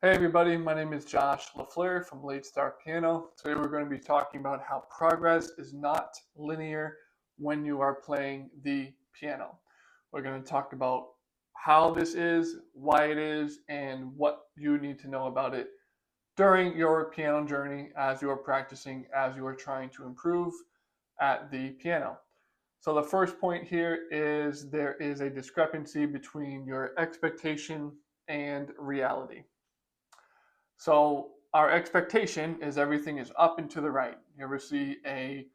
Hey everybody, my name is Josh LaFleur from Late Start Piano. Today we're going to be talking about how progress is not linear when you are playing the piano. We're going to talk about how this is, why it is, and what you need to know about it during your piano journey as you are practicing, as you are trying to improve at the piano. So the first point here is there is a discrepancy between your expectation and reality. So our expectation is everything is up and to the right. You ever see a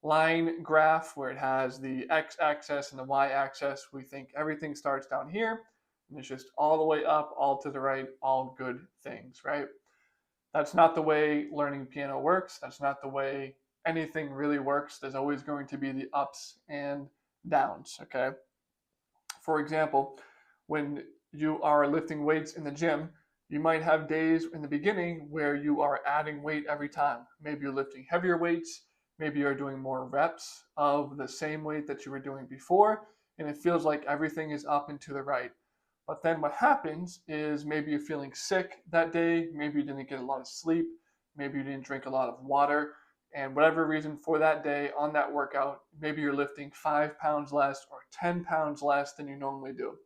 line graph where it has the x-axis and the y-axis? We think everything starts down here and it's just all the way up, all to the right, all good things, right? That's not the way learning piano works. That's not the way anything really works. There's always going to be the ups and downs, okay? For example, when you are lifting weights in the gym, you might have days in the beginning where you are adding weight every time. Maybe you're lifting heavier weights, maybe you're doing more reps of the same weight that you were doing before, and it feels like everything is up and to the right. But then what happens is maybe you're feeling sick that day, maybe you didn't get a lot of sleep, maybe you didn't drink a lot of water, and whatever reason for that day on that workout, maybe you're lifting 5 pounds less or 10 pounds less than you normally do.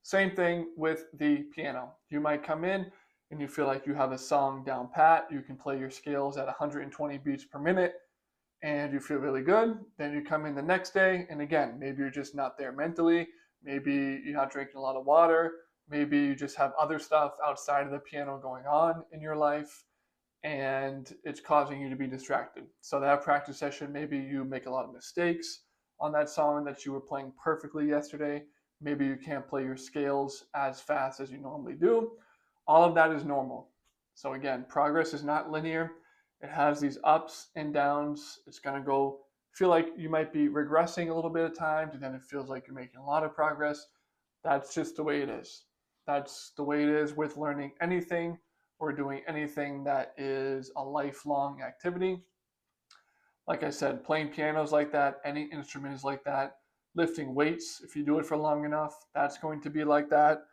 Same thing with the piano. You might come in and you feel like you have a song down pat. You can play your scales at 120 beats per minute and you feel really good. Then you come in the next day and again, maybe you're just not there mentally. Maybe you're not drinking a lot of water. Maybe you just have other stuff outside of the piano going on in your life and it's causing you to be distracted. So that practice session, maybe you make a lot of mistakes on that song that you were playing perfectly yesterday. Maybe you can't play your scales as fast as you normally do. All of that is normal. So again, progress is not linear. It has these ups and downs. It's going to go feel like you might be regressing a little bit at times, and then it feels like you're making a lot of progress. That's just the way it is. That's the way it is with learning anything or doing anything that is a lifelong activity. Like I said, playing piano is like that, any instrument is like that. Lifting weights, if you do it for long enough, that's going to be like that.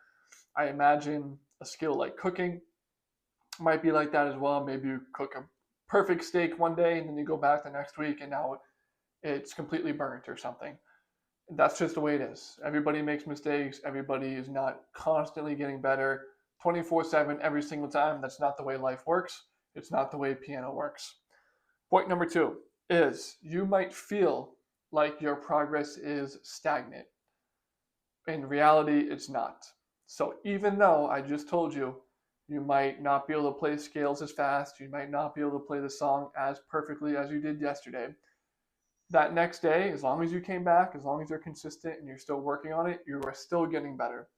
I imagine a skill like cooking might be like that as well. Maybe you cook a perfect steak one day and then you go back the next week and now it's completely burnt or something. That's just the way it is. Everybody makes mistakes. Everybody is not constantly getting better 24/7 every single time. That's not the way life works. It's not the way piano works. Point number two is you might feel like your progress is stagnant. In reality, it's not. So even though I just told you, you might not be able to play scales as fast, you might not be able to play the song as perfectly as you did yesterday, that next day, as long as you came back, as long as you're consistent and you're still working on it, you are still getting better.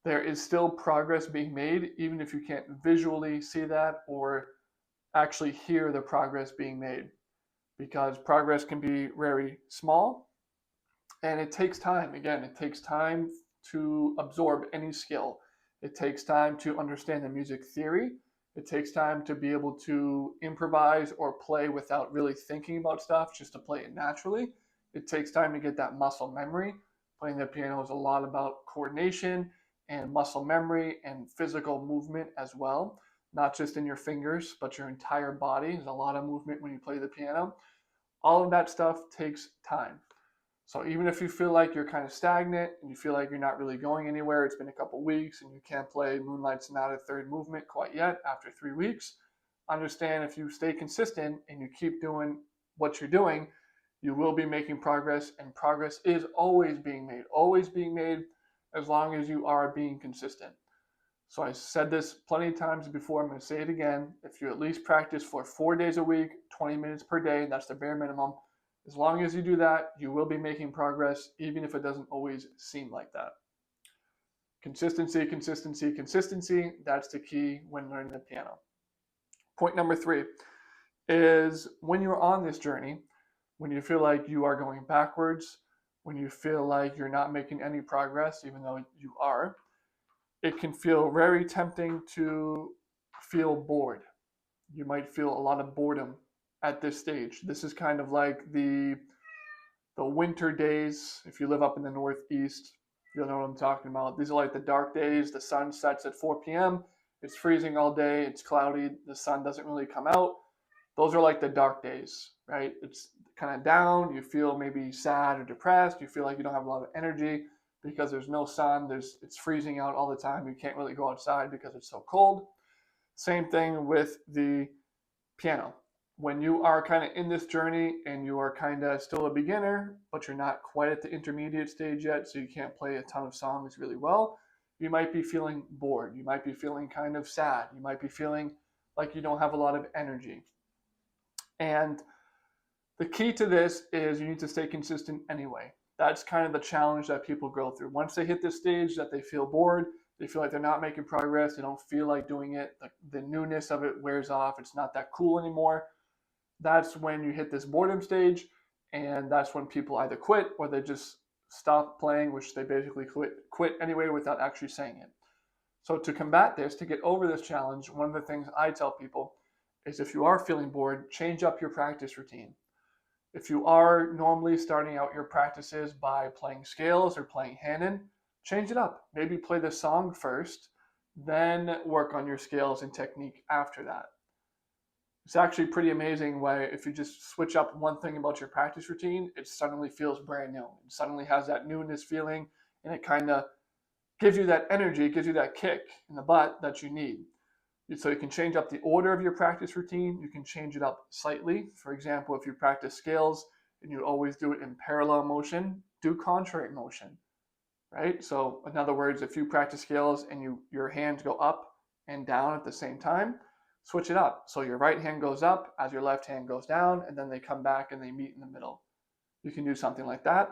There is still progress being made, even if you can't visually see that or actually hear the progress being made, because progress can be very small and it takes time. Again, it takes time to absorb any skill. It takes time to understand the music theory. It takes time to be able to improvise or play without really thinking about stuff, just to play it naturally. It takes time to get that muscle memory. Playing the piano is a lot about coordination and muscle memory and physical movement as well, not just in your fingers, but your entire body. There's a lot of movement when you play the piano. All of that stuff takes time. So even if you feel like you're kind of stagnant and you feel like you're not really going anywhere, it's been a couple weeks and you can't play Moonlight Sonata third movement quite yet after 3 weeks, understand if you stay consistent and you keep doing what you're doing, you will be making progress, and progress is always being made as long as you are being consistent. So I said this plenty of times before, I'm going to say it again. If you at least practice for 4 days a week, 20 minutes per day, that's the bare minimum. As long as you do that, you will be making progress, even if it doesn't always seem like that. Consistency, consistency, consistency. That's the key when learning the piano. Point number three is when you're on this journey, when you feel like you are going backwards, when you feel like you're not making any progress, even though you are, it can feel very tempting to feel bored. You might feel a lot of boredom at this stage. This is kind of like the winter days. If you live up in the Northeast, you'll know what I'm talking about. These are like the dark days. The sun sets at 4 p.m. it's freezing all day, it's cloudy, the sun doesn't really come out. Those are like the dark days, right? It's kind of down, you feel maybe sad or depressed, you feel like you don't have a lot of energy because there's no sun, it's freezing out all the time, you can't really go outside because it's so cold. Same thing with the piano. When you are kind of in this journey and you are kind of still a beginner, but you're not quite at the intermediate stage yet, so you can't play a ton of songs really well, you might be feeling bored. You might be feeling kind of sad. You might be feeling like you don't have a lot of energy. And the key to this is you need to stay consistent anyway. That's kind of the challenge that people go through. Once they hit this stage that they feel bored, they feel like they're not making progress, they don't feel like doing it, the newness of it wears off, it's not that cool anymore. That's when you hit this boredom stage, and that's when people either quit or they just stop playing, which they basically quit anyway without actually saying it. So to combat this, to get over this challenge, one of the things I tell people is if you are feeling bored, change up your practice routine. If you are normally starting out your practices by playing scales or playing hand-in, change it up. Maybe play the song first, then work on your scales and technique after that. It's actually pretty amazing why if you just switch up one thing about your practice routine, it suddenly feels brand new. It suddenly has that newness feeling, and it kind of gives you that energy, it gives you that kick in the butt that you need. So you can change up the order of your practice routine. You can change it up slightly. For example, if you practice scales and you always do it in parallel motion, do contrary motion, right? So in other words, if you practice scales and your hands go up and down at the same time, switch it up. So your right hand goes up as your left hand goes down, and then they come back and they meet in the middle. You can do something like that.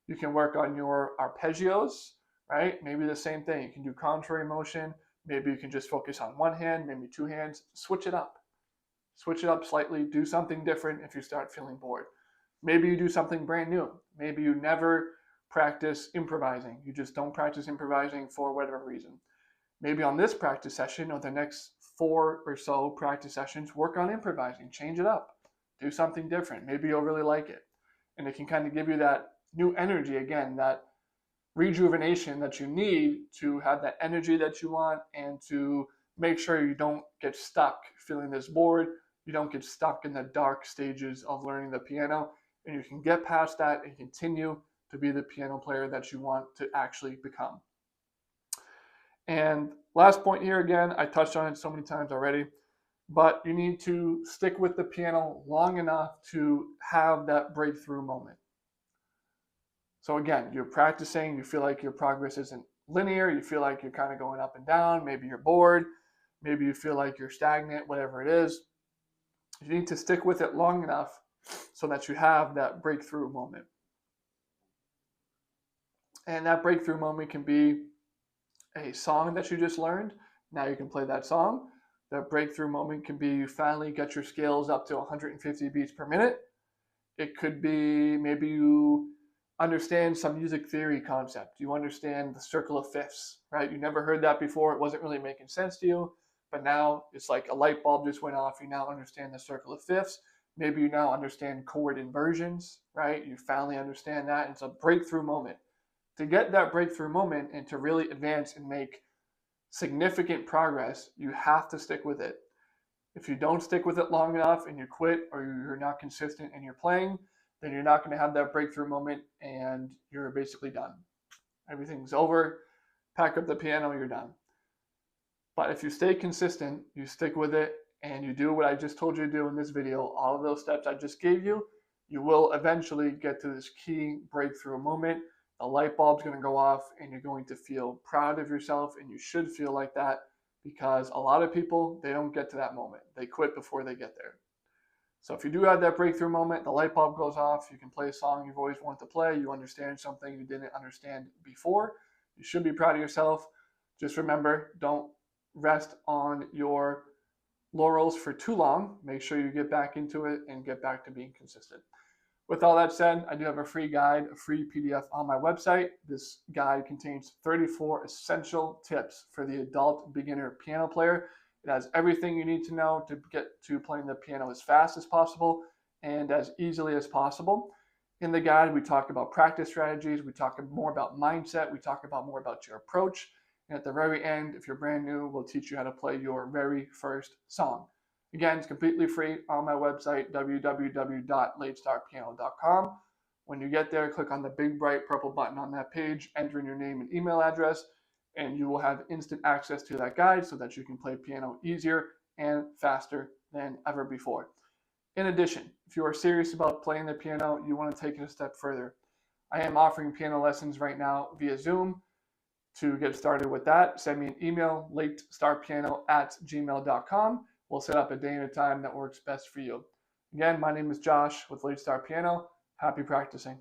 You can work on your arpeggios, right? Maybe the same thing. You can do contrary motion. Maybe you can just focus on one hand, maybe two hands. Switch it up. Switch it up slightly. Do something different if you start feeling bored. Maybe you do something brand new. Maybe you never practice improvising. You just don't practice improvising for whatever reason. Maybe on this practice session or the next 4 or so practice sessions, work on improvising. Change it up. Do something different. Maybe you'll really like it. And it can kind of give you that new energy again, that rejuvenation that you need to have that energy that you want and to make sure you don't get stuck feeling this bored. You don't get stuck in the dark stages of learning the piano, and you can get past that and continue to be the piano player that you want to actually become. And last point here, again, I touched on it so many times already, but you need to stick with the piano long enough to have that breakthrough moment. So again, you're practicing, you feel like your progress isn't linear, you feel like you're kind of going up and down, maybe you're bored, maybe you feel like you're stagnant, whatever it is. You need to stick with it long enough so that you have that breakthrough moment. And that breakthrough moment can be a song that you just learned. Now you can play that song. That breakthrough moment can be you finally get your scales up to 150 beats per minute. It could be maybe you understand some music theory concept. You understand the circle of fifths, right? You never heard that before. It wasn't really making sense to you, but now it's like a light bulb just went off. You now understand the circle of fifths. Maybe you now understand chord inversions, right? You finally understand that. It's a breakthrough moment. To get that breakthrough moment and to really advance and make significant progress, you have to stick with it. If you don't stick with it long enough and you quit or you're not consistent in your playing, then you're not going to have that breakthrough moment and you're basically done. Everything's over. Pack up the piano, you're done. But if you stay consistent, you stick with it, and you do what I just told you to do in this video, all of those steps I just gave you, you will eventually get to this key breakthrough moment. The light bulb's going to go off and you're going to feel proud of yourself, and you should feel like that because a lot of people, they don't get to that moment. They quit before they get there. So if you do have that breakthrough moment, the light bulb goes off, you can play a song you've always wanted to play, you understand something you didn't understand before, you should be proud of yourself. Just remember, don't rest on your laurels for too long. Make sure you get back into it and get back to being consistent. With all that said, I do have a free guide, a free PDF on my website. This guide contains 34 essential tips for the adult beginner piano player. It has everything you need to know to get to playing the piano as fast as possible and as easily as possible. In the guide, we talk about practice strategies, we talk more about mindset, we talk about more about your approach, And at the very end, if you're brand new, we'll teach you how to play your very first song. Again, it's completely free on my website, www.latestarpiano.com. When you get there, click on the big bright purple button on that page, enter in your name and email address, and you will have instant access to that guide so that you can play piano easier and faster than ever before. In addition, if you are serious about playing the piano, you want to take it a step further. I am offering piano lessons right now via Zoom. To get started with that, send me an email, latestarpiano@gmail.com. We'll set up a day and a time that works best for you. Again, my name is Josh with Late Start Piano. Happy practicing.